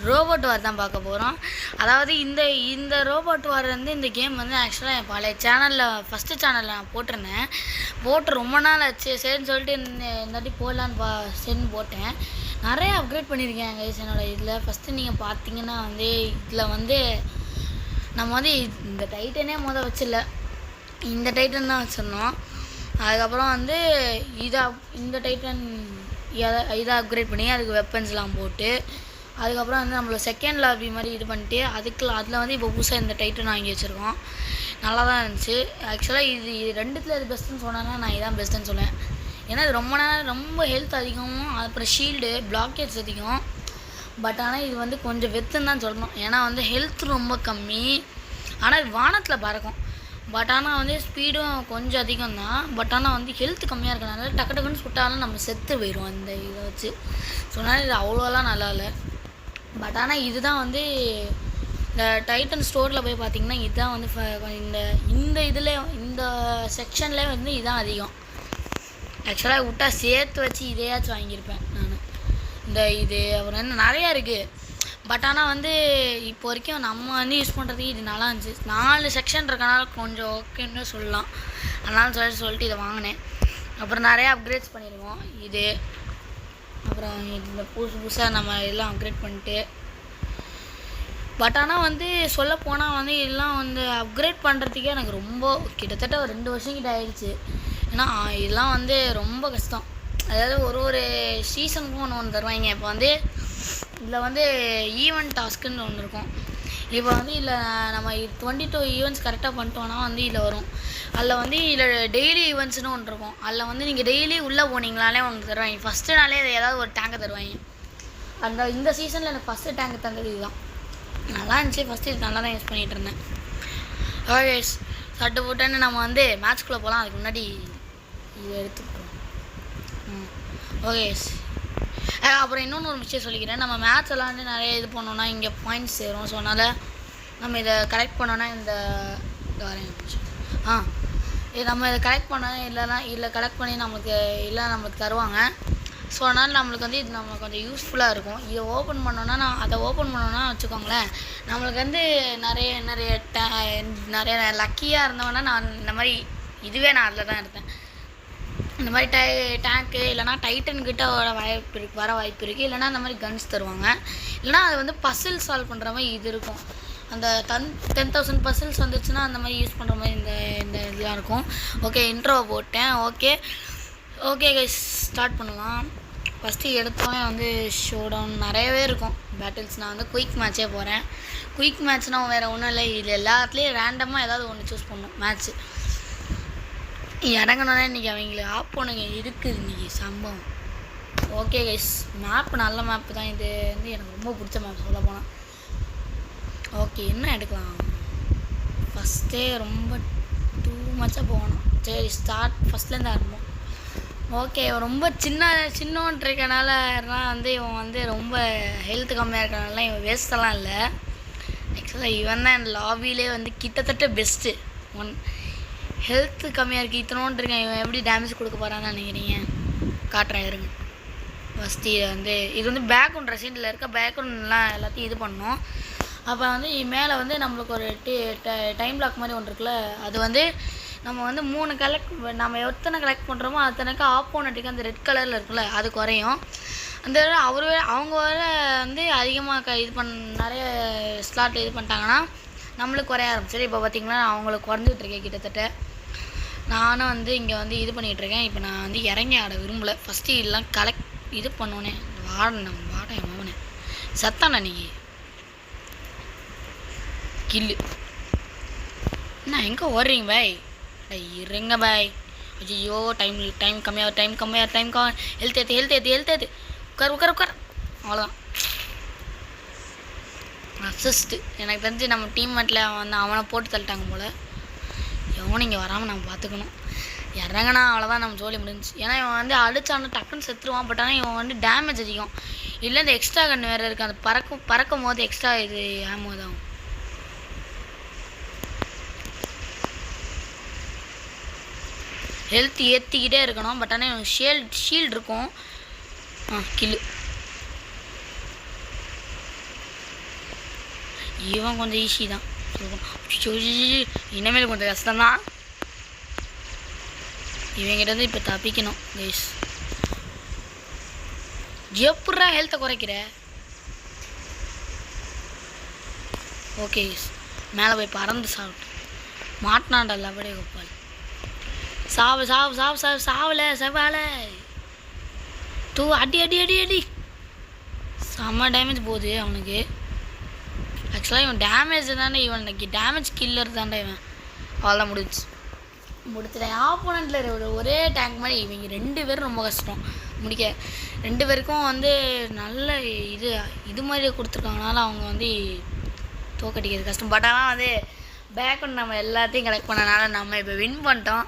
Robot வார் தான் பார்க்க போகிறோம். அதாவது இந்த ரோபோட் வார் வந்து இந்த கேம் வந்து ஆக்சுவலாக என் பழைய சேனலில் ஃபஸ்ட்டு சேனலில் நான் போட்டிருந்தேன். போட்டு ரொம்ப நாள் ஆச்சு. சரின்னு சொல்லிட்டு இந்த வாட்டி போடலான்னு சரின்னு போட்டேன். நிறைய அப்கிரேட் பண்ணியிருக்கேன் கைஸ் என்னோடய இதில். ஃபஸ்ட்டு நீங்கள் பார்த்தீங்கன்னா வந்து இதில் வந்து நம்ம வந்து இந்த டைட்டனே வச்சில்ல, இந்த டைட்டன் தான் வச்சுருந்தோம். அதுக்கப்புறம் வந்து இந்த டைட்டன் இதை அப்கிரேட் பண்ணி அதுக்கு வெப்பன்ஸ்லாம் போட்டு அதுக்கப்புறம் வந்து நம்மள செகண்ட் லாபி மாதிரி இது பண்ணிட்டு அதில் வந்து இப்போ புதுசாக இந்த டைட்டன் வாங்கி வச்சுருக்கோம். நல்லா தான் இருந்துச்சு. ஆக்சுவலாக இது ரெண்டுத்தில் இது பெஸ்ட்டுன்னு சொன்னாங்கன்னா நான் இதான் பெஸ்ட்டுன்னு சொல்லுவேன். ஏன்னா இது ரொம்ப ஹெல்த் அதிகமும், அப்புறம் ஷீல்டு பிளாக்கேஜ் அதிகம். பட் ஆனால் இது வந்து கொஞ்சம் வெத்துன்னு தான் சொல்லணும். ஏன்னா வந்து ஹெல்த் ரொம்ப கம்மி, ஆனால் வானத்தில் பறக்கும். பட் ஆனால் வந்து ஸ்பீடும் கொஞ்சம் அதிகம் தான். பட் ஆனால் வந்து ஹெல்த் கம்மியாக இருக்கனால டக்கு டக்குன்னு சுட்டாலும் நம்ம செத்து போயிடும் அந்த இதை வச்சு. சொன்னால் இது அவ்வளோலாம் நல்லா இல்லை. பட் ஆனால் இதுதான் வந்து இந்த டைட்டன் ஸ்டோரில் போய் பார்த்திங்கன்னா இதுதான் வந்து இந்த செக்ஷனில் வந்து இதுதான் அதிகம். ஆக்சுவலாக விட்டா சேர்த்து வச்சு இதையாச்சும் வாங்கியிருப்பேன் நான். இது அப்புறம் என்ன நிறையா இருக்குது. பட் ஆனால் வந்து இப்போ வரைக்கும் நம்ம வந்து யூஸ் பண்ணுறதுக்கு இது நல்லா இருந்துச்சு. 4 செக்ஷன் இருக்கனால கொஞ்சம் ஓகேன்னு சொல்லலாம். அதனால சொல்லிட்டு இதை வாங்கினேன். அப்புறம் நிறையா அப்கிரேட்ஸ் பண்ணிடுவோம். அப்புறம் இந்த புதுசாக நம்ம எல்லாம் அப்கிரேட் பண்ணிட்டு. பட் ஆனால் வந்து சொல்ல போனால் வந்து இதெல்லாம் வந்து அப்கிரேட் பண்ணுறதுக்கே எனக்கு ரொம்ப கிட்டத்தட்ட ஒரு 2 வருஷம் கிட்ட ஆயிடுச்சு. ஏன்னா இதெல்லாம் வந்து ரொம்ப கஷ்டம். அதாவது ஒரு சீசனுக்கும் ஒன்று தருவாங்க. இப்போ வந்து இதில் வந்து ஈவெண்ட் டாஸ்க்குன்னு ஒன்று இருக்கும். இப்போ வந்து இதில் நம்ம 22 ஈவெண்ட்ஸ் கரெக்டாக பண்ணிட்டோன்னா வந்து இதில் வரும். அதில் வந்து இதில் டெய்லி ஈவெண்ட்ஸ்னு ஒன்று இருக்கும். அதில் வந்து நீங்கள் டெய்லி உள்ளே போனீங்களாலே உங்களுக்கு தருவாங்க. ஃபஸ்ட்டு நாளே ஏதாவது ஒரு டேங்கை தருவாங்க. இந்த சீசனில் எனக்கு ஃபஸ்ட்டு டேங்க் தந்தது இதுதான். நல்லா இருந்துச்சு. ஃபஸ்ட்டு இது நல்லா தான் யூஸ் பண்ணிகிட்டு இருந்தேன். ஓகே சட்டு போட்டேன்னு நம்ம வந்து மேட்ச்குள்ளே போகலாம். அதுக்கு முன்னாடி இது எடுத்துக்கிட்டோம். ஓகே அப்புறம் இன்னொன்று ஒரு விஷயம் சொல்லிக்கிறேன். நம்ம மேட்ச் எல்லாம் வந்து நிறைய இது பண்ணோன்னா இங்கே பாயிண்ட்ஸ் சேரும். ஸோ அதனால் நம்ம இதை கலெக்ட் பண்ணோன்னா இது நம்ம இதை கலெக்ட் பண்ணோன்னா இல்லை கலெக்ட் பண்ணி நம்மளுக்கு தருவாங்க. ஸோ அதனால் நம்மளுக்கு வந்து இது நம்மளுக்கு கொஞ்சம் யூஸ்ஃபுல்லாக இருக்கும். இதை ஓப்பன் பண்ணோன்னா அதை ஓப்பன் பண்ணோன்னா வச்சுக்கோங்களேன், நம்மளுக்கு வந்து நிறைய லக்கியாக இருந்தவொன்னா நான் இந்த மாதிரி நான் அதில் தான் இருந்தேன். இந்த மாதிரி டேங்க்கு இல்லைனா டைட்டன்கிட்ட வர வாய்ப்பு இருக்குது. இல்லைனா இந்த மாதிரி கன்ஸ் தருவாங்க. இல்லைனா அது வந்து பசில் சால்வ் பண்ணுற மாதிரி இது இருக்கும். அந்த 10,000 பசில்ஸ் வந்துச்சுன்னா அந்த மாதிரி யூஸ் பண்ணுற மாதிரி இந்த இதெல்லாம் இருக்கும். ஓகே இன்ட்ரோவை போட்டேன். ஓகே கைஸ் ஸ்டார்ட் பண்ணலாம். ஃபஸ்ட்டு எடுத்தோடனே வந்து ஷோ டவுன் நிறையவே இருக்கும் பேட்டில்ஸ். நான் வந்து குயிக் மேட்சே போகிறேன். குயிக் மேட்ச்னால் வேறு ஒன்றும் இல்லை, இது எல்லாத்துலேயும் ரேண்டமாக ஏதாவது ஒன்று சூஸ் பண்ணணும் மேட்ச்சு. இறங்கணுன்னே இன்றைக்கி அவங்களுக்கு ஆப்போனுங்க இருக்குது இன்றைக்கி சம்பவம். ஓகே கைஸ் மேப்பு நல்ல மேப்பு தான். இது வந்து எனக்கு ரொம்ப பிடிச்ச மேப் சொல்ல போனால். ஓகே என்ன எடுக்கலாம்? ஃபஸ்ட்டே ரொம்ப டூ மச்சாக போகணும். சரி ஃபஸ்ட்லேருந்து ஆரம்பம். ஓகே ரொம்ப சின்னோன்ட்டு இருக்கனால வந்து இவன் வந்து ரொம்ப ஹெல்த் கம்மியாக இருக்கனால இவன் வேஸ்டெல்லாம் இல்லை. ஆக்சுவலாக இவன் தான் என் லாபிலே வந்து கிட்டத்தட்ட பெஸ்ட்டு. ஹெல்த்து கம்மியாக இருக்குது, இத்தனோன்ட்டு இருக்கேன். இவன் எப்படி டேமேஜ் கொடுக்க போகிறான்னு நினைக்கிறீங்க? காட்டுறேன் இருங்க. ஃபஸ்ட்டு இது வந்து பேக்ரவுண்ட் ரெசிடென்ட்டில் இருக்க பேக்ரவுண்ட்லாம் எல்லாத்தையும் இது பண்ணோம். அப்போ வந்து மேலே வந்து நம்மளுக்கு ஒரு டைம் பிளாக் மாதிரி ஒன்று இருக்குல்ல, அது வந்து நம்ம வந்து 3 நம்ம எத்தனை கலெக்ட் பண்ணுறோமோ அத்தனைக்கு ஆப்போனட்டுக்கு அந்த ரெட் கலரில் இருக்குல்ல அது குறையும். அந்த அவங்க வந்து அதிகமாக நிறைய ஸ்லாட் இது பண்ணிட்டாங்கன்னா நம்மளுக்கு குறைய ஆரம்பிச்சிடும். இப்போ பார்த்திங்கன்னா அவங்களுக்கு குறைஞ்சிட்ருக்கேன் கிட்டத்தட்ட. நானும் வந்து இங்கே வந்து இது பண்ணிகிட்ருக்கேன். இப்போ நான் வந்து இறங்கி ஆட விரும்பலை. ஃபஸ்ட்டு இதெல்லாம் இது பண்ணோன்னே வாடேன் மகனே சத்தான அன்றைக்கி கில்லு. என்ன எங்கே ஓடுறீங்க பாய்? இருங்க பாய். ஐயோ டைம் கம்மியாக ஹெல்த் ஏற்று உட்கார். அவ்வளோதான் அசிஸ்ட்டு. எனக்கு தெரிஞ்சு நம்ம டீம்மேட்டில் வந்து அவனை போட்டு தள்ளிட்டாங்க போல். எவனும் இங்கே வராமல் நம்ம பார்த்துக்கணும். இறங்கினா அவ்வளோதான் நம்ம ஜோலி முடிஞ்சிச்சு. ஏன்னா இவன் வந்து அடித்தானா டக்குன்னு செத்துருவான். பட் ஆனால் இவன் வந்து டேமேஜ் அதிகம். இல்லை இந்த எக்ஸ்ட்ரா கன்று வேறு இருக்குது. அந்த பறக்கும் போது எக்ஸ்ட்ரா இது ஆமோ தான். ஹெல்த் ஏற்றிக்கிட்டே இருக்கணும். பட் ஆனால் ஷீல்டு இருக்கும். கில்லு இவன் கொஞ்சம் ஈஸி தான். இனிமேல் கொஞ்சம் கஷ்டம்தான். இவங்கிட்ட இப்போ தப்பிக்கணும் கைஸ். எப்படா ஹெல்த்தை குறைக்கிற? ஓகே மேலே போய் பறந்து சாப்பிட்டு மாட்டினாண்டல்ல அப்படியே கோப்பால். சாவு சாவு சாவு சாவு சாவலை செவ்வாழ தூ அடி அடி அடி அடி. செம்ம டேமேஜ் போகுது அவனுக்கு. ஆக்சுவலாக இவன் டேமேஜ் தானே, இவனுக்கு டேமேஜ் கில்லர் தாண்டா இவன். அவ்வளோதான் முடிச்சிட்டேன். ஆப்போனண்ட்டில் ஒரே டேங்க் மாதிரி இவங்க 2 பேரும் ரொம்ப கஷ்டம் முடிக்க. 2 பேருக்கும் வந்து நல்ல இது மாதிரி கொடுத்துருக்காங்கனால அவங்க வந்து தோக்கடிக்கிறது கஷ்டம். பட் ஆனால் வந்து பேக்ரவுண்ட் நம்ம எல்லாத்தையும் கலெக்ட் பண்ணனால நம்ம இப்போ வின் பண்ணிட்டோம்.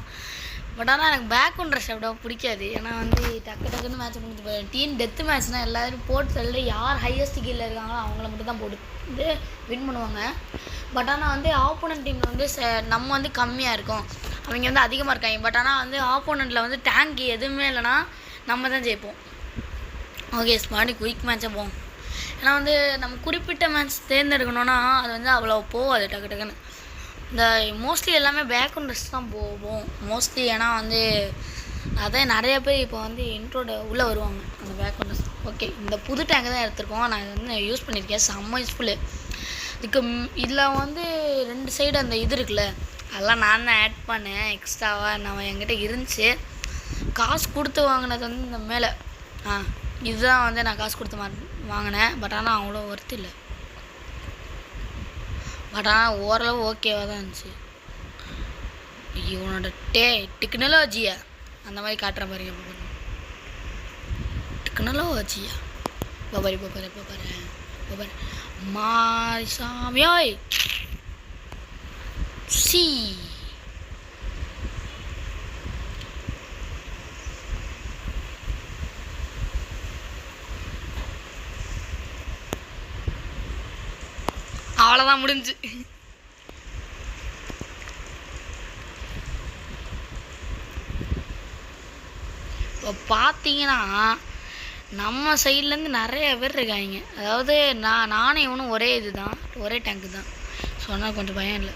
பட் ஆனால் எனக்கு பேக்ரவுண்ட் ரஷ் அவ்வளோ பிடிக்காது. ஏன்னா வந்து டக்குன்னு மேட்ச் முடிஞ்சு போயிடும். டீம் டெத்து மேட்ச்னால் எல்லோரும் போட்டு சொல்லி யார் ஹையஸ்ட் கீழே இருக்காங்களோ அவங்கள மட்டும் தான் போட்டு வந்து வின் பண்ணுவாங்க. பட் ஆனால் வந்து ஆப்போனன்ட் டீமில் வந்து நம்ம வந்து கம்மியாக இருக்கும், அவங்க வந்து அதிகமாக இருக்காங்க. பட் ஆனால் வந்து ஆப்போனண்ட்டில் வந்து டேங்க் எதுவுமே இல்லைனா நம்ம தான் ஜெயிப்போம். ஓகே ஸ்மார்ட் குயிக் மேட்சாக போவோம். ஏன்னா வந்து நம்ம குறிப்பிட்ட மேட்ச் தேர்ந்தெடுக்கணுன்னா அது வந்து அவ்வளோ போகாது டக்குன்னு. இந்த மோஸ்ட்லி எல்லாமே பேக்ரவுண்ட் ரெஸ்ட் தான் போவோம் மோஸ்ட்லி. ஏன்னா வந்து அதான் நிறைய பேர் இப்போ வந்து இன்ட்ரோட உள்ளே வருவாங்க அந்த பேக்ரவுண்ட் ரெஸ்ட். ஓகே இந்த புது டேங்க் தான் எடுத்துருக்கோம். நான் இது வந்து யூஸ் பண்ணியிருக்கேன், செம்ம யூஸ்ஃபுல்லு. இதுக்கு இதில் வந்து 2 சைடு அந்த இது இருக்குல்ல அதெல்லாம் நான் தான் ஆட் பண்ணேன் எக்ஸ்ட்ராவாக. நான் என்கிட்ட இருந்துச்சு, காசு கொடுத்து வாங்கினது வந்து இந்த மேலே இதுதான் வந்து நான் காசு கொடுத்து வாங்கினேன். பட் ஆனால் அவ்வளோ ஒர்த்து இல்லை. பட் ஆனால் ஓரளவு ஓகேவாக தான் இருந்துச்சு. இவனோட டெக்னாலஜியா அந்த மாதிரி காட்டுற பாருங்க. டெக்னாலஜியா பாரு மாரி சாமியோய் சி. அவ்வளோதான் முடிஞ்சு. இப்போ பார்த்தீங்கன்னா நம்ம சைட்லேருந்து நிறைய பேர் இருக்காங்க. அதாவது நானே இவனும் ஒரே இதுதான், ஒரே டேங்க்கு தான். சொன்னால் கொஞ்சம் பயம் இல்லை.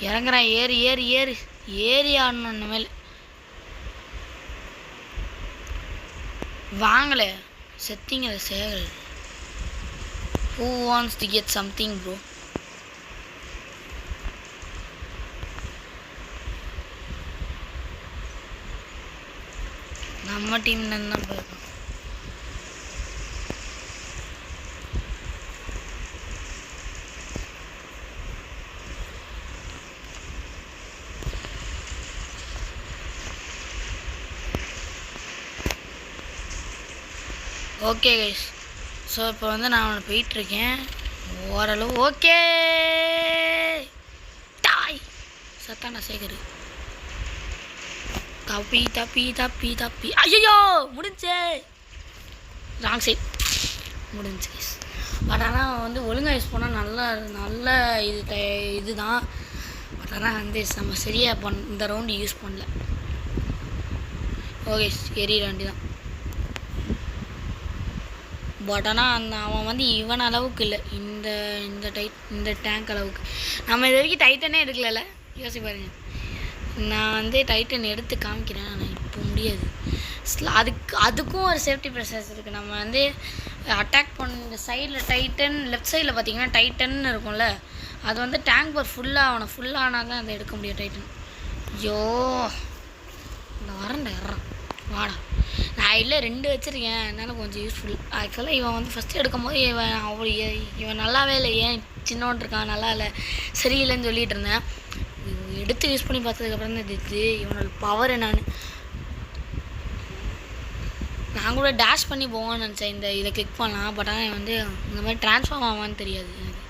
இறங்குறான் ஏறி ஏறி ஏறி ஏறி ஆடணும். இனிமேல் வாங்கலை செத்திங்கள Sehgal. Who wants to get something bro? நம்ம டீம்ல இருந்தா போறோம். ஓகே கைஸ், ஸோ இப்போ வந்து நான் போயிட்டுருக்கேன் ஓரளவு. ஓகே டாய் சத்தானா சேகரு தப்பி தப்பி தப்பி தப்பி. ஐயோ முடிஞ்சே ராங் சைட் முடிஞ்சு கைஸ். பட் ஆனால் வந்து ஒழுங்காக யூஸ் பண்ணால் நல்ல இதுதான். பட் ஆனால் வந்து நம்ம சரியாக இந்த ரவுண்டு யூஸ் பண்ணல. ஓகே எரிய வண்டி தான். பட் ஆனால் அவன் வந்து இவன் அளவுக்கு இல்லை, இந்த டேங்க் அளவுக்கு. நம்ம இது வரைக்கும் டைட்டனே எடுக்கல, யோசி பாருங்க. நான் வந்து டைட்டன் எடுத்து காமிக்கிறேன், ஆனால் இப்போ முடியாது. அதுக்கும் ஒரு சேஃப்டி ப்ரெஷர்ஸ் இருக்குது. நம்ம வந்து அட்டாக் பண்ண இந்த சைடில் டைட்டன், லெஃப்ட் சைடில் பார்த்தீங்கன்னா டைட்டன் இருக்கும்ல, அது வந்து டேங்க் பர் ஃபுல்லானால் தான் அதை எடுக்க முடியும் டைட்டன். ஐயோ இந்த வரண்டா இறறான் வாடா. நான் இல்லை 2 வச்சுருக்கேன், அதனால் கொஞ்சம் யூஸ்ஃபுல். ஆக்சுவலாக இவன் வந்து ஃபஸ்ட்டு எடுக்கும் போது இவன் நல்லாவே இல்லை, ஏன் சின்னோன் இருக்கான் நல்லா இல்லை சரியில்லைன்னு சொல்லிகிட்டு இருந்தேன். எடுத்து யூஸ் பண்ணி பார்த்ததுக்கப்புறம் தான் இது இவனோட பவர் என்னான்னு. நான் கூட டேஷ் பண்ணி போவான்னு நினச்சேன் இதை கிளிக் பண்ணலாம். பட் ஆனால் வந்து இந்த மாதிரி ட்ரான்ஸ்ஃபார்ம் ஆவான்னு தெரியாது எனக்கு.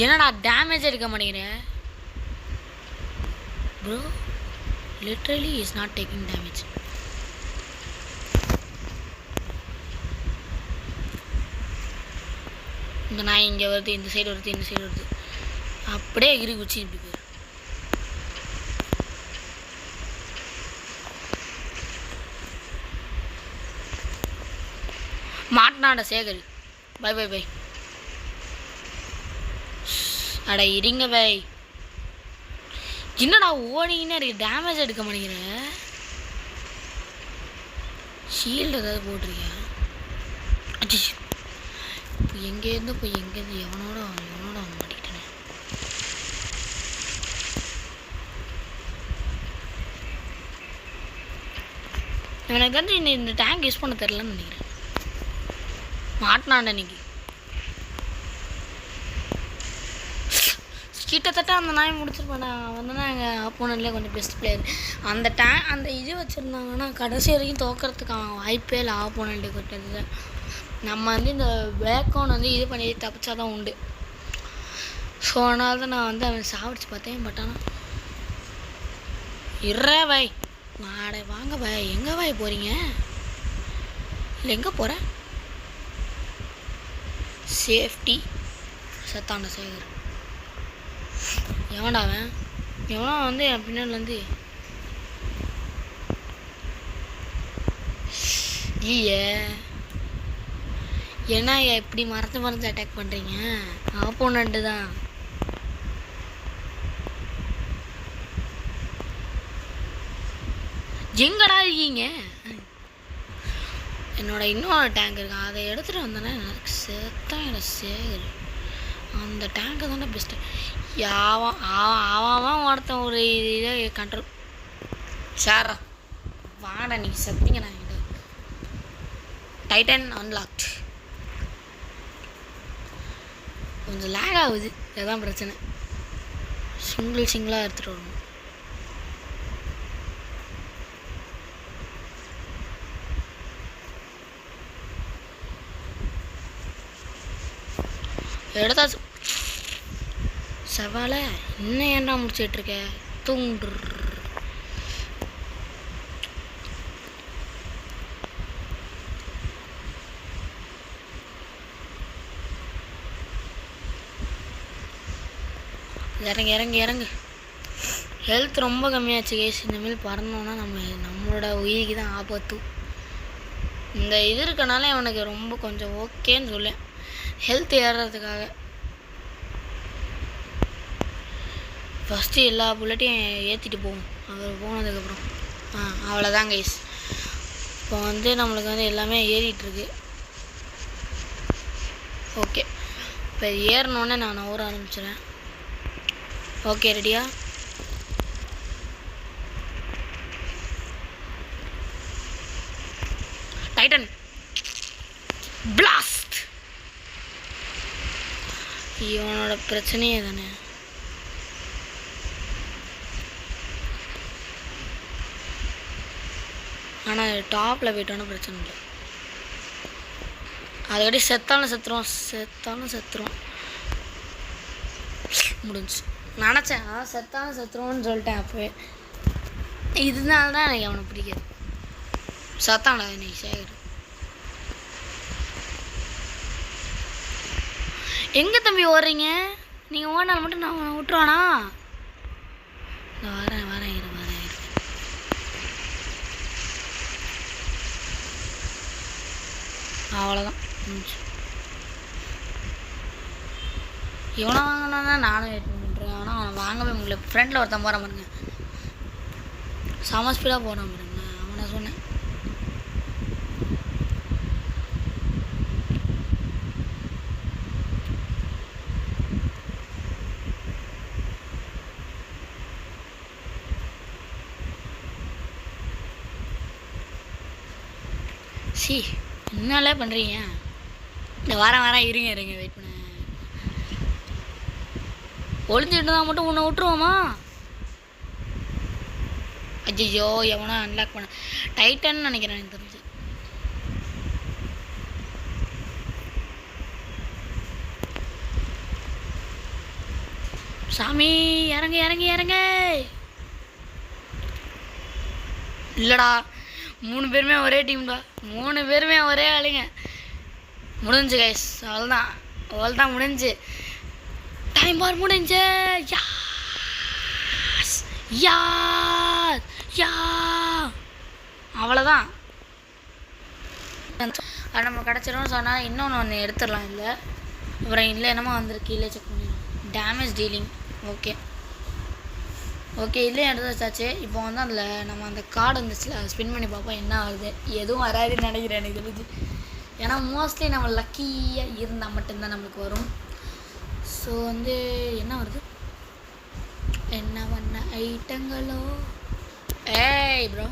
என்னடா டேமேஜ் எடுக்க மாட்டேங்கிறேன் bro, literally is not taking damage. இந்த நாய் இங்கே வருது, இந்த சைடு வருது, அப்படியே எகிரி குச்சி இப்படி போயிரு. மாட்டினாட சேகர். Bye bye bye. அட இருங்க பை. என்னடா ஓடிங்கன்னு இருக்கு, டேமேஜ் எடுக்க மாட்டேங்கிற. ஷீல்டு ஏதாவது போட்டிருக்கியா? அச்சு இப்போ எங்கேருந்து போய் எங்கேருந்து எவனோட அவன் மாட்டிக்கிட்டேனே. எனக்கு தெரிஞ்சு இந்த டேங்க் யூஸ் பண்ண தெரிலன்னு நினைக்கிறேன். மாட்டினாண்ட இன்னைக்கு கிட்டத்தட்ட அந்த நாய் முடிச்சிருப்பேன். அவன் தானே எங்கள் ஆப்போனண்ட்லேயே கொஞ்சம் பெஸ்ட் பிளேயர். அந்த இது வச்சுருந்தாங்கன்னா கடைசி வரைக்கும் தோக்கிறதுக்கு அவன் வாய்ப்பே இல்லை. ஆப்போனண்ட்டு கிட்டது நம்ம வந்து இந்த பேக்கவுன் வந்து இது பண்ணி தப்பிச்சா தான் உண்டு. ஸோ அதனால தான் நான் வந்து அவன் சாப்பிடுச்சு பார்த்தேன். பட் ஆனால் இறே பாய் வாடை வாங்க பாய். எங்கே பாய் போகிறீங்க? இல்லை எங்கே போகிற? சேஃப்டி சத்தாண்ட சேகர். எவன்டா அவன்? எவனோ வந்து என் பின்னாடிலேருந்து ஈயே ஏன்னா எப்படி மறந்து அட்டாக் பண்ணுறீங்க? ஆப்போனண்ட்டு தான். எங்கடா இருக்கீங்க? என்னோட இன்னொரு டேங்க் இருக்கு, அதை எடுத்துகிட்டு வந்தேன்னா எனக்கு செத்தான் எனக்கு சேகர். அந்த டேங்க்கு தானே பெஸ்ட்டு. அவன் ஒருத்தன் ஒரு இதை கண்ட்ரோல். சாரா வாடா நீங்கள் சத்திங்க. நான் டைட்டன் அன்லாக்ட். கொஞ்சம் லேக் ஆகுது, அதுதான் பிரச்சனை. சிங்கிளாக எடுத்துகிட்டு வரணும். எடுத்தாச்சு. சவாலை இன்னும் ஏன்டா முடிச்சிட்ருக்க? தூண்டு இறங்கு இறங்கு இறங்கு. ஹெல்த் ரொம்ப கம்மியாச்சு கேஸ். இந்தமாரி பறந்தோன்னா நம்மளோட உயிருக்கு தான் ஆபத்து. இந்த இது இருக்கனால அவனுக்கு ரொம்ப கொஞ்சம் ஓகேன்னு சொல்லேன், ஹெல்த் ஏறுறதுக்காக. ஃபஸ்ட்டு எல்லா புல்லட்டையும் ஏற்றிட்டு போவோம். அவர் போனதுக்கப்புறம் அவ்வளோதான் கைஸ். இப்போ வந்து நம்மளுக்கு வந்து எல்லாமே ஏறிட்டுருக்கு. ஓகே, இப்போ ஏறினோடனே நான் நவர ஆரம்பிச்சிடுறேன். ஓகே ரெடியா? Titan blast. இவனோட பிரச்சனையே தானே. ஆனால் டாப்பில் போயிட்டோன்னு பிரச்சனை இல்லை. அதுக்கடி செத்தாலும் செத்துருவோம். முடிஞ்சு நினச்சேன் செத்தாலும் செத்துருவோன்னு சொல்லிட்டேன் அப்போவே. இதனால தான் எனக்கு அவனை பிடிக்காது. சத்தான்டா இன்னைக்கு சேகர். எங்கே தம்பி ஓடுறீங்க? நீங்கள் ஓடினாலும் மட்டும் நான் விட்டுருவானா? வரேன் அவ்வளோதான். இவனை வாங்கினா நானும் வெயிட் பண்ணிட்டுருக்கேன். ஆனால் அவனை வாங்கவே முடியல. ஃப்ரெண்டில் ஒருத்தன் போகிறான் பாருங்க, செம ஸ்பீடாக போகிறான் பாருங்க. அவனை சொன்னேன் என்னாலே பண்ணுறீங்க? இந்த வரேன் இருங்க வெயிட் பண்ண. ஒளிஞ்சிட்டு தான் மட்டும் உன்னை விட்டுருவோமா? ஐயோ எவனா அன்லாக் பண்ண டைட்டன் நினைக்கிறேன் எனக்கு தெரிஞ்சு. சாமி இறங்க. இல்லைடா 3 பேருமே ஒரே டீம் தான். 3 பேருமே ஒரே ஆளுங்க. முடிஞ்சு கைஸ், அவ்வளோதான் முடிஞ்சு. டைம் பார் முடிஞ்சு. அவ்வளோதான். அது நம்ம கிடச்சிரும் சொன்னால் இன்னொன்று எடுத்துடலாம். இல்லை அப்புறம் இல்லை என்னமோ வந்துருக்கு, இல்லை செக் பண்ணிடலாம். Damage dealing. ஓகே ஓகே, இல்லையே எடுத்து வச்சாச்சு. இப்போ வந்து அதில் நம்ம அந்த கார்டு வந்துச்சுல, அதை ஸ்பின் பண்ணி பார்ப்போம் என்ன ஆகுது. எதுவும் வராதுன்னு நினைக்கிறேன் எனக்கு தெரிஞ்சு. ஏன்னா மோஸ்ட்லி நம்ம லக்கியாக இருந்தால் மட்டும்தான் நம்மளுக்கு வரும். ஸோ வந்து என்ன வருது, என்ன பண்ண ஐட்டங்களோ. ஏய் ப்ரோ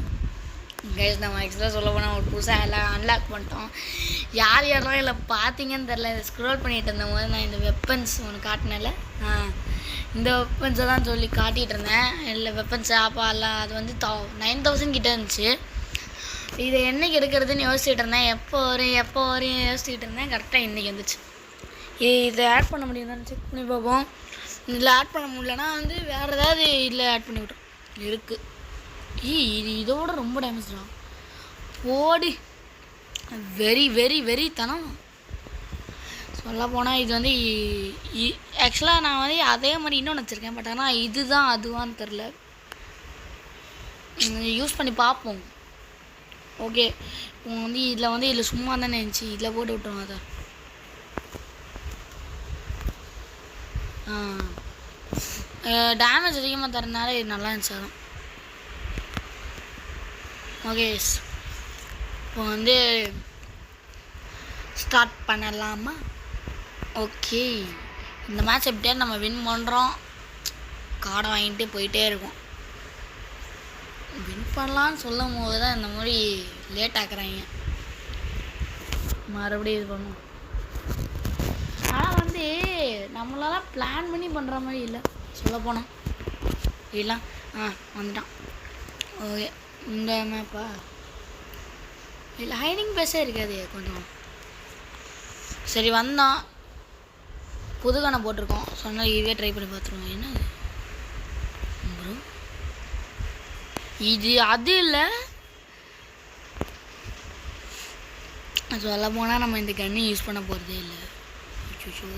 கைஸ், நம்ம ஆக்சுவலாக சொல்ல போனால் ஒரு புதுசாக எல்லாம் அன்லாக் பண்ணிட்டோம். யார் யாரெல்லாம் இல்லை பார்த்தீங்கன்னு தெரில. இதை ஸ்க்ரோல் பண்ணிகிட்டு இருந்த போது நான் இந்த வெப்பன்ஸ் ஒன்று காட்டினேன்ல, இந்த வெப்பன்ஸை தான் சொல்லி காட்டிகிட்டு இருந்தேன். இல்லை வெப்பன்ஸ் ஆப்பாலாம் அது வந்து 9000 கிட்டே இருந்துச்சு. இதை என்றைக்கு எடுக்கிறதுன்னு யோசிச்சுட்டு இருந்தேன். எப்போ வரும் யோசிச்சுட்டு இருந்தேன். கரெக்டாக இன்றைக்கி வந்துச்சு. இதை ஆட் பண்ண முடியுதான்னு செக் பண்ணி பார்ப்போம். இதில் ஆட் பண்ண முடியலன்னா வந்து வேறு ஏதாவது இதில் ஆட் பண்ணி விட்டோம். இருக்குது. இது இதோட ரொம்ப டேமேஜ் தான் போடி. வெரி வெரி வெரி தனம் சொல்ல போனால். இது வந்து ஆக்சுவலாக நான் வந்து அதே மாதிரி இன்னொன்று வச்சுருக்கேன். பட் ஆனால் இதுதான் அதுவான்னு தெரில. யூஸ் பண்ணி பார்ப்போம். ஓகே, இப்போ வந்து இதில் சும்மா தானே இருந்துச்சு. இதில் போட்டு விட்டுருவோம். அதை டேமேஜ் அதிகமாக தரனால இது நல்லா இருந்துச்சு. அதான் ஓகே, இப்போ வந்து ஸ்டார்ட் பண்ணலாமா? ஓகே, இந்த மேட்ச் எப்படியாவது நம்ம வின் பண்ணுறோம். கார்டை வாங்கிட்டு போயிட்டே இருக்கோம். வின் பண்ணலான்னு சொல்லும் போது தான் இந்த மாதிரி லேட் ஆக்குறாங்க. மறுபடியும் இது பண்ணுவோம். ஆனால் வந்து நம்மளால பிளான் பண்ணி பண்ணுற மாதிரி இல்லை சொல்ல போனோம். இல்லை வந்துட்டான். ஓகே, இந்த மேப்பா இல்லை ஹைடிங் பிளேஸே இருக்காது கொஞ்சம். சரி வந்தோம், புதுக்கான போட்டிருக்கோம். சொன்னால் இதுவே ட்ரை பண்ணி பார்த்துருவோம். என்ன ப்ரோ இது அது இல்லை. சொல்ல போனால் நம்ம இந்த கண்ணை யூஸ் பண்ண போகிறதே இல்லை. அச்சோ,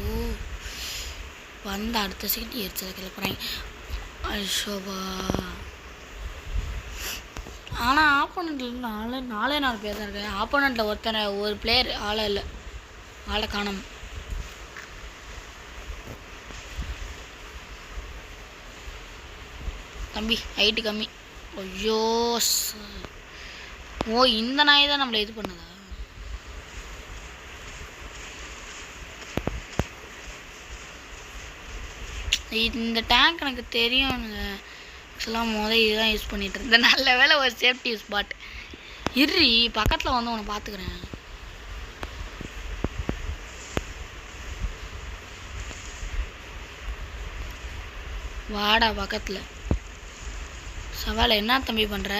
வந்த அடுத்த செகண்ட் எரிச்சல கிளப்புறேன். அஷோபா. ஆனால் ஆப்போனண்ட்டில் நாலே பேர் தான் இருக்காங்க. ஆப்போனண்ட்டில் ஒரு பிளேயர் ஆளை காணும். தம்பி ஹைட்டு கம்மி. ஐயோ, ஓ இந்த நாய் தான் நம்மளை இது பண்ணதா? இந்த டேங்க் எனக்கு தெரியும். ஆக்சுவலாக இதுதான் யூஸ் பண்ணிட்டு இருந்தேன். நல்ல வேலை ஒரு சேஃப்டி ஸ்பாட். இர்ரி பக்கத்தில் வந்து உன்னை பார்த்துக்கிறேன். வாடா பக்கத்தில். சவால் என்ன தம்பி பண்ணுற?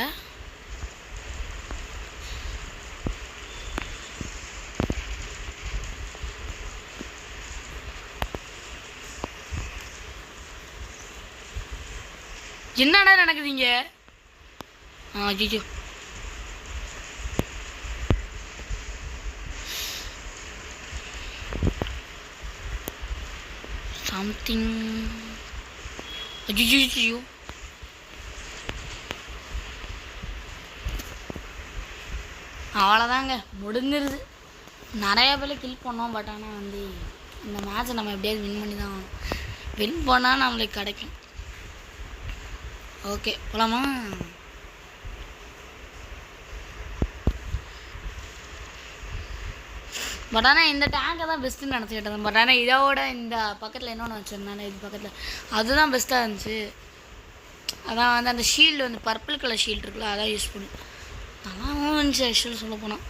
என்னடா நடக்குதுங்க? ஜிஜோ சம்திங். ஐயோ அவ்வளோதாங்க, முடிஞ்சிருது. நிறையா பேர் கில் பண்ணோம். பட் ஆனால் வந்து இந்த மேட்ச்சை நம்ம எப்படியாவது வின் பண்ணி தான் ஆகணும். வின் பண்ணால் நம்மளுக்கு கிடைக்கும். ஓகே போகலாமா? பட் ஆனால் இந்த டேங்கை தான் பெஸ்ட்டுன்னு நினச்சிக்கிட்டு இருந்தேன். பட் ஆனால் இதோட இந்த பக்கத்தில் இன்னொன்று வச்சுருந்தானே, இது பக்கத்தில் அதுதான் பெஸ்ட்டாக இருந்துச்சு. அதான் வந்து அந்த ஷீல்டு வந்து பர்பிள் கலர் ஷீல்டு இருக்குல்ல, அதான் யூஸ் பண்ணு. நல்லாவும் இருந்துச்சு ஆக்சுவலாக சொல்ல போனால்.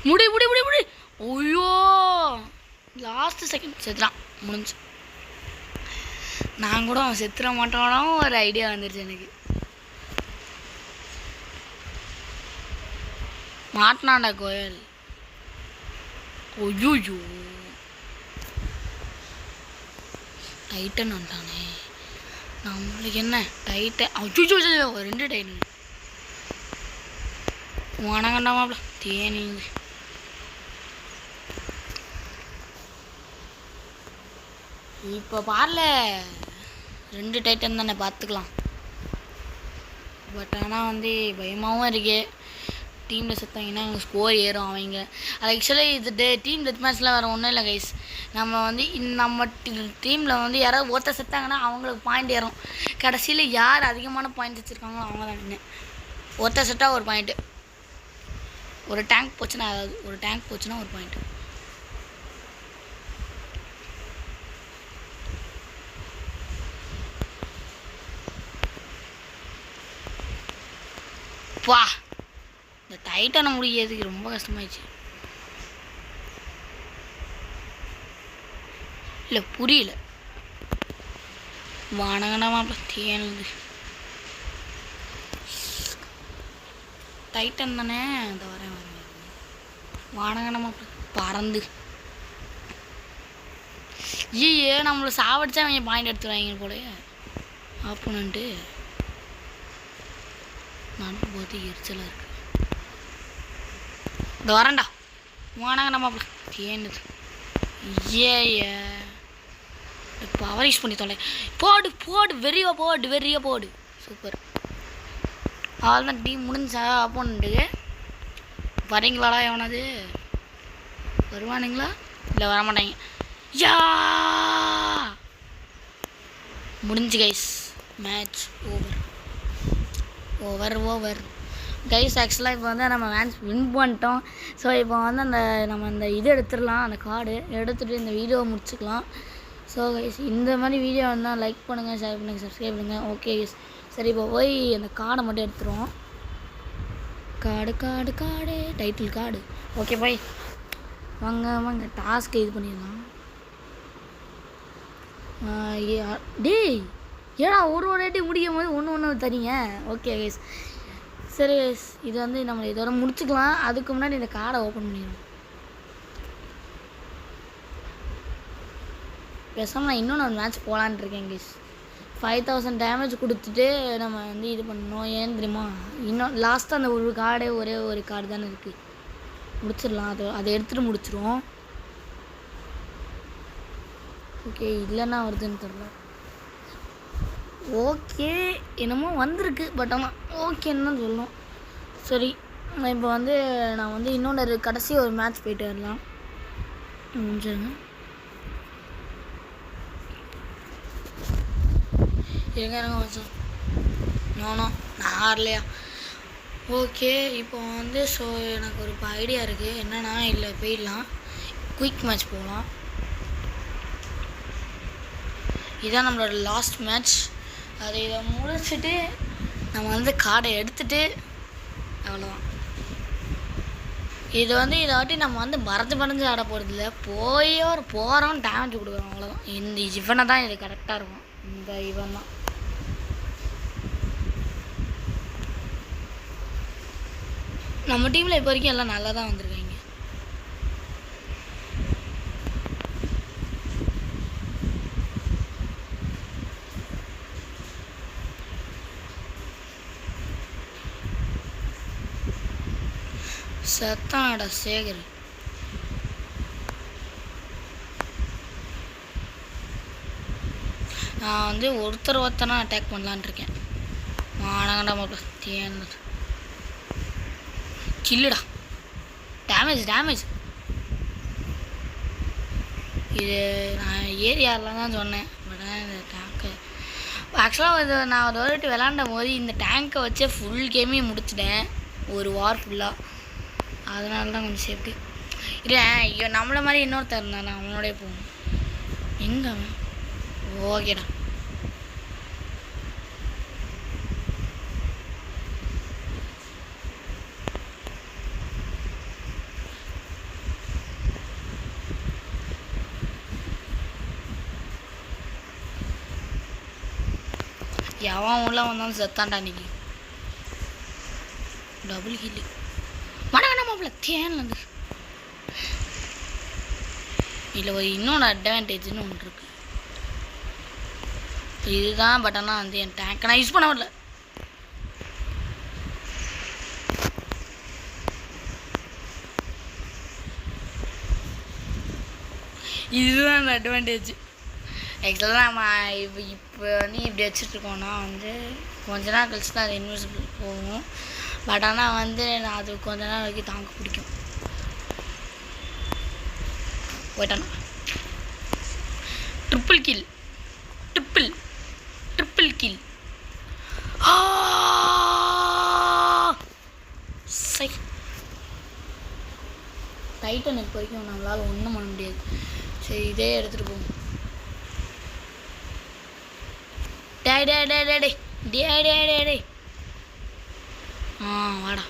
முடி முடி முடி முடி. ஐயோ லாஸ்ட் செகண்ட் செத்துறான். முடிஞ்சு. நான் கூட அவன் செத்துற மாட்டானோ ஒரு ஐடியா வந்துருச்சு எனக்கு. மாட்டினாண்டா கோயல். ஐயோ டைட்டன் வந்துட்டானே. நம்மளுக்கு என்ன டைட்டன்? ஐயோ 2 டைட்டன். வணங்கண்டாமாப்ல தேனி. இப்போ பாரல 2 டைட்டன் தானே பார்த்துக்கலாம். பட் ஆனால் வந்து பயமாகவும் இருக்கு. டீமில் செத்தாங்கன்னா அவங்க ஸ்கோர் ஏறும் அவங்க. அது ஆக்சுவலி இது டீம் டெத் மேட்ச்லாம் வேறு ஒன்றும் இல்லை கைஸ். நம்ம வந்து நம்ம டீமில் வந்து யாராவது ஒருத்தர் செத்தாங்கன்னா அவங்களுக்கு பாயிண்ட் ஏறும். கடைசியில் யார் அதிகமான பாயிண்ட் வச்சுருக்காங்களோ அவங்க தான் நின்று. ஒருத்தர் செட்டாக ஒரு பாயிண்ட்டு. ஒரு டேங்க் போச்சுன்னா ஒரு பாயிண்ட்டு. வா, இந்த டைட்டனை முடிக்கிறதுக்கு ரொம்ப கஷ்டமாயிடுச்சு. இல்லை புரியல. வானகனமா தேனது டைட்டன் தானே. இந்த வரேன் வானகனமா பறந்து ஐயே நம்மளை சாவடிச்சா அவங்க பாயிண்ட் எடுத்துருவாங்க போல. ஆப்போனன்ட்டு நடந்து போது எரிச்சலாக இருக்கு. இந்த வரேன்டா வானகனமா தேனுது. ஏ பவர் யூஸ் பண்ணி தொலை. போடு வெறியா போடு. சூப்பர். அவ்வளோதான் டீம் முடிஞ்சா. அப்போன்ட்டு வரீங்களாடா? எவனாது வருவானுங்களா? இல்லை வரமாட்டாங்க. யா முடிஞ்சு கைஸ். Match over guys. ஆக்சுவலாக இப்போ வந்து நம்ம மேட்ச் வின் பண்ணிட்டோம். ஸோ இப்போ வந்து நம்ம அந்த இது எடுத்துடலாம். அந்த கார்டு எடுத்துகிட்டு இந்த வீடியோவை முடிச்சுக்கலாம். ஸோ கைஸ் இந்த மாதிரி வீடியோ வந்தால் லைக் பண்ணுங்கள், ஷேர் பண்ணுங்கள், சப்ஸ்கிரைப் பண்ணுங்கள். Okay guys. சரி இப்போ போய் அந்த கார்டை மட்டும் எடுத்துருவோம். Card title card. ஓகே போய் வாங்க டாஸ்க்கு இது பண்ணிடலாம். டேய் ஏன்னா ஒரு வாட்டி முடிக்கும் போது ஒன்று தரீங்க. Okay guys. சரி கைஸ், இது வந்து நம்ம இதோட முடிச்சுக்கலாம். அதுக்கு முன்னாடி இந்த கார்டை ஓப்பன் பண்ணிடணும். பேசாமல் நான் இன்னும் நான் மேட்ச் போகலான் இருக்கேன் கைஸ். 5000 டேமேஜ் கொடுத்துட்டு நம்ம வந்து இது பண்ணணும். ஏன் தெரியுமா, இன்னும் லாஸ்ட்டாக அந்த ஒரு கார்டே ஒரே ஒரு கார்டு தானே இருக்குது. முடிச்சிடலாம். அதை எடுத்துகிட்டு முடிச்சிடுவோம். ஓகே இல்லைன்னா வருதுன்னு தெரில. ஓகே என்னமோ வந்திருக்கு. பட் ஆனால் ஓகேன்னு தான் சொல்லணும். சரி இப்போ வந்து நான் வந்து இன்னொன்று கடைசி ஒரு மேட்ச் போயிட்டு வரலாம். முடிஞ்சுருங்க. இருங்க கொஞ்சம் நான் ஆறலையா. ஓகே இப்போ வந்து ஸோ எனக்கு ஒரு ஐடியா இருக்குது. என்னென்னா இல்லை போயிடலாம், குயிக் மேட்ச் போகலாம். இதுதான் நம்மளோட லாஸ்ட் மேட்ச். இதை முடிச்சுட்டு நம்ம வந்து கார்டை எடுத்துகிட்டு அவ்வளோதான். இது வந்து இதை வாட்டி நம்ம வந்து மறைஞ்சு ஆட போகிறதில்ல. போகிறோம் டேமேஜ் கொடுக்குறோம் அவ்வளோதான். இந்த இவனை தான் இது கரெக்டாக இருக்கும். இந்த இவன் தான். நம்ம டீமில் இப்போ வரைக்கும் எல்லாம் நல்லா தான் வந்திருக்காங்க. சத்தானடா சேகர். நான் வந்து ஒருத்தனா அட்டாக் பண்ணலான் இருக்கேன். மானங்கடா மாப்பிள்ள தேனது கில்லுடா. டேமேஜ் இது நான் ஏரியாவில் தான் சொன்னேன். பட் இந்த டேங்க்கு ஆக்சுவலாக இது நான் ஒரு வாட்டி விளாண்டும் போது இந்த டேங்க்கை வச்சே ஃபுல் கேமையும் முடிச்சிட்டேன் ஒரு வார் ஃபுல்லாக. அதனால தான் கொஞ்சம் சேஃப்டி. இல்லை ஐயோ நம்மளை மாதிரி இன்னொருத்தர் இருந்தான். நான் அவனோடய போகணும். எங்கே அவன்? ஓகேடா. எவன் உள்ள வந்தாலும் செத்தான்டா அன்றைக்கி. டபுள் ஹில்லு மடங்கண்ணா தேன்லேருந்து. இதில் ஒரு இன்னொன்று அட்வான்டேஜ்னு ஒன்று இருக்குது. இதுதான். பட் ஆனால் வந்து என் டேங்க்கை நான் யூஸ் பண்ண வரல. இதுதான் அந்த அட்வான்டேஜ். ஆக்சுவலாக நம்ம இப்போ வந்து இப்படி வச்சுட்ருக்கோன்னா வந்து கொஞ்ச நாள் கழிச்சு தான் அது இன்விசிபிள் போகும். பட் ஆனால் வந்து நான் அது கொஞ்ச நாள் வரைக்கும் தாங்க பிடிக்கும். போயிட்டானா ட்ரிப்பிள் கில் கில் சை டைட்டனுக்கு வரைக்கும் நம்மளால் ஒன்றும் பண்ண முடியாது. சரி இதே எடுத்துகிட்டு போகும். டே வாடா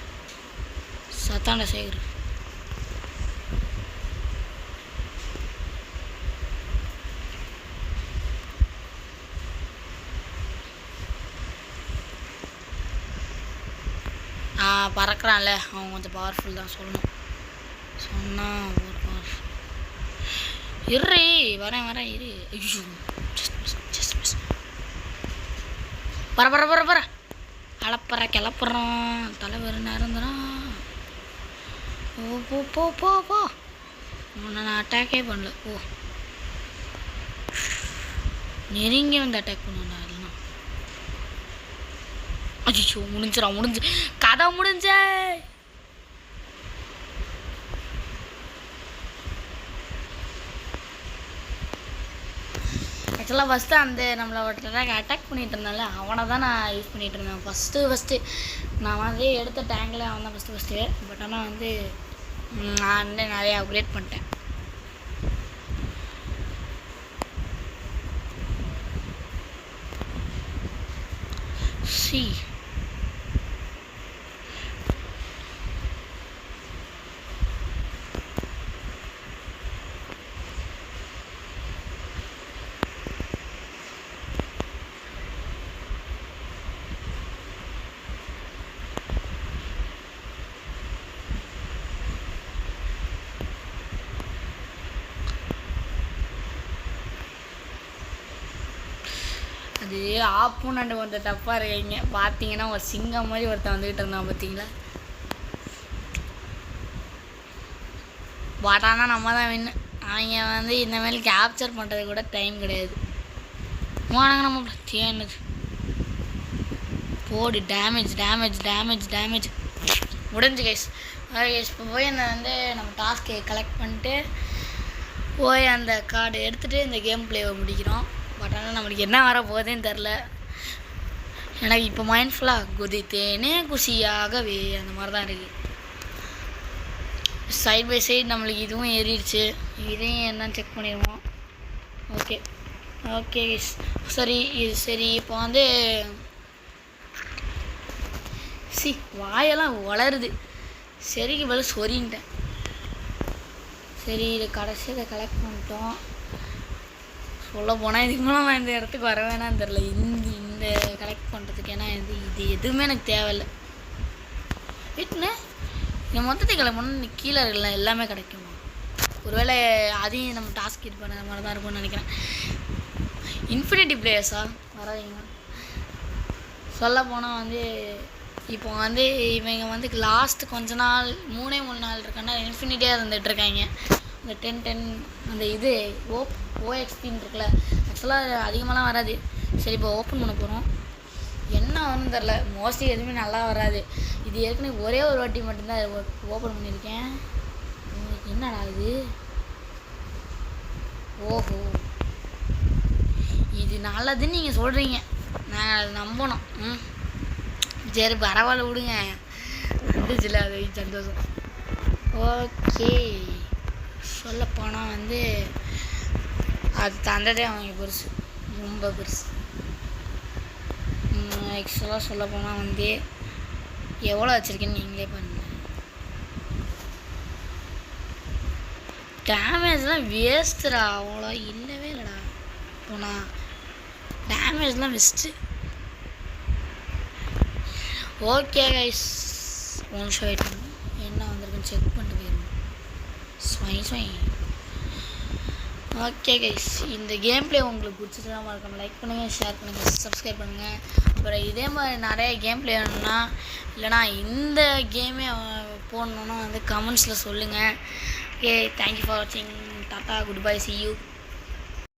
சத்தாண்ட சேகர். பறக்கிறான்ல அவன் கொஞ்சம் பவர்ஃபுல் தான் சொல்லணும். சொன்னால் ஒரு பவர்ஃபுல் இரு வரேன் இரு. ஐயோ பர அளப்பற கிளப்புறான் தலைவர் நேரம் தானா. போ உன்னை நான் அட்டாக்கே பண்ணல. ஓ நெருங்கி வந்து அட்டாக் பண்ணுவேன் இல்லைனா. அச்சோ முடிஞ்சு கதை முடிஞ்ச. ஆக்சுவலாக ஃபஸ்ட்டு அந்த நம்மளை அட்டாக் பண்ணிகிட்டு இருந்தால அவனை தான் நான் யூஸ் பண்ணிகிட்டு இருந்தேன். ஃபஸ்ட்டு நான் வந்து எடுத்த டேங்கில் அவன் தான் ஃபஸ்ட்டு. பட் ஆனால் வந்து நான் வந்து நிறையா அப்கிரேட் பண்ணிட்டேன். அது ஆப்போனண்ட் கொஞ்சம் தப்பாக இருக்கீங்க. பார்த்தீங்கன்னா ஒரு சிங்கம் மாதிரி ஒருத்தன் வந்துக்கிட்டு இருந்தான் பார்த்தீங்களா. பட் ஆனால் நம்ம தான் வின்னு. அவங்க வந்து இந்த மாதிரி கேப்சர் பண்ணுறது கூட டைம் கிடையாது. வாங்க நம்ம என்னது போடு டேமேஜ் முடிஞ்சு கைஸ். இப்போ போய் அந்த வந்து நம்ம டாஸ்கை கலெக்ட் பண்ணிட்டு போய் அந்த கார்டு எடுத்துகிட்டு இந்த கேம் பிளேவை முடிக்கிறோம். பட் ஆனால் நம்மளுக்கு என்ன வர போகுதுன்னு தெரில. எனக்கு இப்போ மைண்ட்ஃபுல்லாக குதித்தேனே குஷியாகவே அந்த மாதிரி தான் இருக்குது. சைட் பை சைடு நம்மளுக்கு இதுவும் ஏறிடுச்சு. இதையும் என்னன்னு செக் பண்ணிடுவோம். ஓகே சரி இப்போ வந்து வாயெல்லாம் வளருது. சரிக்கு பதில் சொரின்ட்டேன். சரி இதை கடைசியில் இதை கலெக்ட் பண்ணிட்டோம். சொல்ல போனால் இதுக்கு மேலே நான் இந்த இடத்துக்கு வர வேணான்னு தெரில. இந்த கலெக்ட் பண்ணுறதுக்கு ஏன்னா இது எதுவுமே எனக்கு தேவையில்லை. வீட்டுன்னு இந்த மொத்தத்தை கலெக்ட் பண்ணால் கீழே இருக்கலாம் எல்லாமே கிடைக்குமா? ஒருவேளை அதையும் நம்ம டாஸ்க் இது பண்ண மாதிரி தான் இருக்கும்னு நினைக்கிறேன். இன்ஃபினிட்டி பிளேயர்ஸா வராதிங்க. சொல்ல போனால் வந்து இப்போ வந்து இவங்க வந்து லாஸ்ட்டு கொஞ்ச நாள் 3 நாள் இருக்கன்னா இன்ஃபினிட்டியாக இருந்துகிட்ருக்காங்க. இந்த 10 அந்த இது ஓஎக்ஸ்பின்னு இருக்குல்ல. ஆக்சுவலாக அதிகமாகலாம் வராது. சரி இப்போ ஓப்பன் பண்ண போகிறோம். என்ன வரும்னு தெரில. மோஸ்ட்லி எதுவுமே நல்லா வராது. இது ஏற்கனவே ஒரே ஒரு வாட்டி மட்டும்தான் ஓப்பன் பண்ணியிருக்கேன். என்னடா இது? ஓஹோ இது நல்லதுன்னு நீங்கள் சொல்கிறீங்க. நாங்கள் அதை நம்பணும். சரி பரவாயில்ல விடுங்க. வந்துச்சுல அது சந்தோஷம். ஓகே சொல்லப்போனால் வந்து அது தந்ததே அவங்க பெருசு, ரொம்ப பெருசு. ஆக்சுவலாக சொல்லப்போனால் வந்து எவ்வளோ வச்சுருக்கேன்னு நீங்களே பண்ணுங்க. டேமேஜ்லாம் வேஸ்ட்டுடா. அவ்வளோ இல்லவே இல்லைடா. போனால் டேமேஜ்லாம் வேஸ்ட்டு. ஓகே கைஸ் ஒரு நிமிஷம் வெயிட் பண்ணுங்க. என்ன வந்திருக்குன்னு செக் பண்ணிட்டு போயிருங்க. ஸ்வை ஓகே கைஸ் இந்த கேம் பிளே உங்களுக்கு பிடிச்சதுன்னா மறக்காம லைக் பண்ணுங்கள், ஷேர் பண்ணுங்கள், சப்ஸ்கிரைப் பண்ணுங்கள். அப்புறம் இதே மாதிரி நிறைய கேம் பிளே வேணும்னா இல்லைனா இந்த கேமே போடணுன்னா வந்து கமெண்ட்ஸில் சொல்லுங்கள். ஓகே தேங்க்யூ ஃபார் வாட்சிங். Tata good bye, C you.